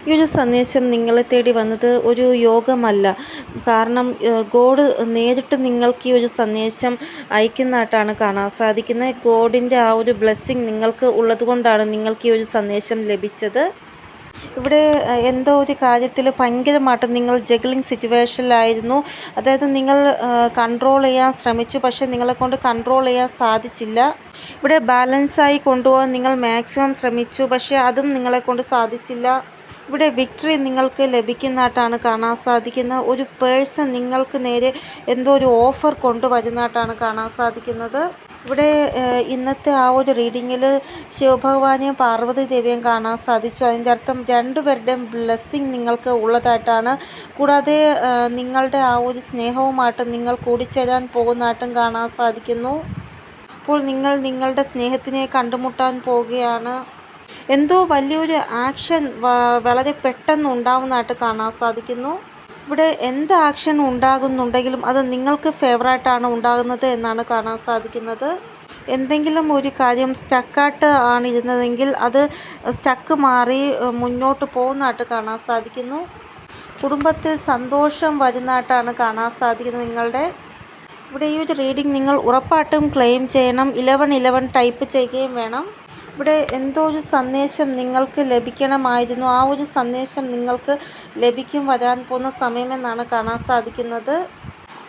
ഈ ഒരു സന്ദേശം നിങ്ങളെ തേടി വന്നത് ഒരു യോഗമല്ല. കാരണം ഗോഡ് നേരിട്ട് നിങ്ങൾക്ക് ഈ ഒരു സന്ദേശം അയക്കുന്നതായിട്ടാണ് കാണാൻ സാധിക്കുന്നത്. ഗോഡിൻ്റെ ആ ഒരു ബ്ലെസ്സിങ് നിങ്ങൾക്ക് ഉള്ളതുകൊണ്ടാണ് നിങ്ങൾക്ക് ഈ ഒരു സന്ദേശം ലഭിച്ചത്. ഇവിടെ എന്തോ ഒരു കാര്യത്തിൽ ഭയങ്കരമായിട്ട് നിങ്ങൾ ജഗ്ലിങ് സിറ്റുവേഷനിലായിരുന്നു. അതായത് നിങ്ങൾ കൺട്രോൾ ചെയ്യാൻ ശ്രമിച്ചു, പക്ഷേ നിങ്ങളെക്കൊണ്ട് കൺട്രോൾ ചെയ്യാൻ സാധിച്ചില്ല. ഇവിടെ ബാലൻസായി കൊണ്ടുപോകാൻ നിങ്ങൾ മാക്സിമം ശ്രമിച്ചു, പക്ഷേ അതും നിങ്ങളെക്കൊണ്ട് സാധിച്ചില്ല. ഇവിടെ വിക്ടറി നിങ്ങൾക്ക് ലഭിക്കുന്നതായിട്ടാണ് കാണാൻ സാധിക്കുന്നത്. ഒരു പേഴ്സൺ നിങ്ങൾക്ക് നേരെ എന്തോ ഒരു ഓഫർ കൊണ്ടുവരുന്നതായിട്ടാണ് കാണാൻ സാധിക്കുന്നത്. ഇവിടെ ഇന്നത്തെ ആ ഒരു റീഡിങ്ങിൽ ശിവഭഗവാനെയും പാർവതി ദേവിയും കാണാൻ സാധിച്ചു. അതിൻ്റെ അർത്ഥം രണ്ടുപേരുടെയും ബ്ലെസ്സിങ് നിങ്ങൾക്ക് ഉള്ളതായിട്ടാണ്. കൂടാതെ നിങ്ങളുടെ ആ ഒരു സ്നേഹവുമായിട്ട് നിങ്ങൾ കൂടിച്ചേരാൻ പോകുന്നതായിട്ടും കാണാൻ സാധിക്കുന്നു. അപ്പോൾ നിങ്ങൾ നിങ്ങളുടെ സ്നേഹത്തിനെ കണ്ടുമുട്ടാൻ പോവുകയാണ്. എന്തോ വലിയൊരു ആക്ഷൻ വളരെ പെട്ടെന്ന് ഉണ്ടാവുന്നതായിട്ട് കാണാൻ സാധിക്കുന്നു. ഇവിടെ എന്ത് ആക്ഷൻ ഉണ്ടാകുന്നുണ്ടെങ്കിലും അത് നിങ്ങൾക്ക് ഫേവറായിട്ടാണ് ഉണ്ടാകുന്നത് എന്നാണ് കാണാൻ സാധിക്കുന്നത്. എന്തെങ്കിലും ഒരു കാര്യം സ്റ്റക്കായിട്ട് ആണ് ഇരുന്നതെങ്കിൽ അത് സ്റ്റക്ക് മാറി മുന്നോട്ട് പോകുന്നതായിട്ട് കാണാൻ സാധിക്കുന്നു. കുടുംബത്തിൽ സന്തോഷം വരുന്നതായിട്ടാണ് കാണാൻ സാധിക്കുന്നത് നിങ്ങളുടെ. ഇവിടെ ഈ ഒരു റീഡിംഗ് നിങ്ങൾ ഉറപ്പായിട്ടും ക്ലെയിം ചെയ്യണം. 1111 ടൈപ്പ് ചെയ്യുകയും വേണം. ഇവിടെ എന്തോ ഒരു സന്ദേശം നിങ്ങൾക്ക് ലഭിക്കണമായിരുന്നു. ആ ഒരു സന്ദേശം നിങ്ങൾക്ക് ലഭിക്കും വരാൻ പോകുന്ന സമയമെന്നാണ് കാണാൻ സാധിക്കുന്നത്.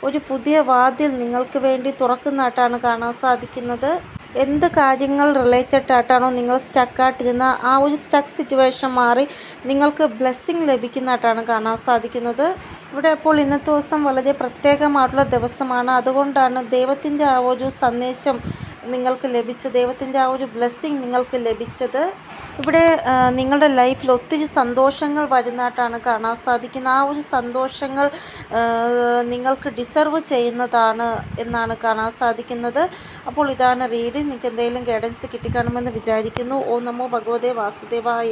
ഒരു പുതിയ വാതിൽ നിങ്ങൾക്ക് വേണ്ടി തുറക്കുന്നതായിട്ടാണ് കാണാൻ സാധിക്കുന്നത്. എന്ത് കാര്യങ്ങൾ റിലേറ്റഡ് ആയിട്ടാണോ നിങ്ങൾ സ്റ്റക്കായിട്ടിരുന്ന ആ ഒരു സ്റ്റക്ക് സിറ്റുവേഷൻ മാറി നിങ്ങൾക്ക് ബ്ലെസ്സിങ് ലഭിക്കുന്നതായിട്ടാണ് കാണാൻ സാധിക്കുന്നത്. ഇവിടെ അപ്പോൾ ഇന്നത്തെ ദിവസം വളരെ പ്രത്യേകമായിട്ടുള്ള ദിവസമാണ്. അതുകൊണ്ടാണ് ദൈവത്തിൻ്റെ ആ ഒരു സന്ദേശം നിങ്ങൾക്ക് ലഭിച്ചത്, ദൈവത്തിൻ്റെ ആ ഒരു ബ്ലെസ്സിങ് നിങ്ങൾക്ക് ലഭിച്ചത്. ഇവിടെ നിങ്ങളുടെ ലൈഫിൽ ഒത്തിരി സന്തോഷങ്ങൾ വരുന്നതായിട്ടാണ് കാണാൻ സാധിക്കുന്നത്. ആ ഒരു സന്തോഷങ്ങൾ നിങ്ങൾക്ക് ഡിസർവ് ചെയ്യുന്നതാണ് എന്നാണ് കാണാൻ സാധിക്കുന്നത്. അപ്പോൾ ഇതാണ് റീഡിങ്. നിങ്ങൾക്ക് എന്തെങ്കിലും ഗൈഡൻസ് കിട്ടിക്കാണുമെന്ന് വിചാരിക്കുന്നു. ഓം നമോ ഭഗവതേ വാസുദേവായ.